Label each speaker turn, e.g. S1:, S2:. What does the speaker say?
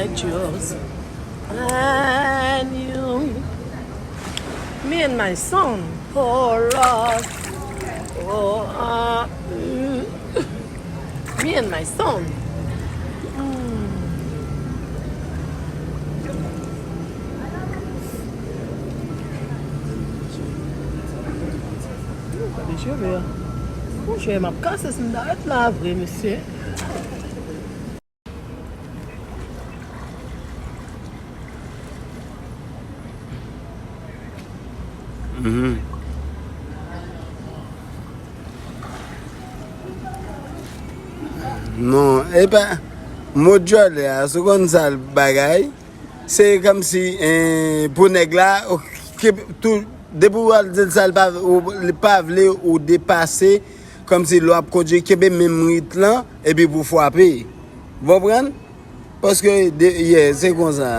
S1: I just and you. Me and my son. Oh Lord. Me and my son. Des cheveux. Mon cher, m'a cassé ce d'arrête là, vrai, monsieur.
S2: Non, e pa, mou jole a, sou kon sal bagay, se kom si pou neg la, depou al del sal pa vle ou depase, kom si lo ap kodje kebe memrit lan, e pi pou fwape. Vopren? Paske, se kon sa.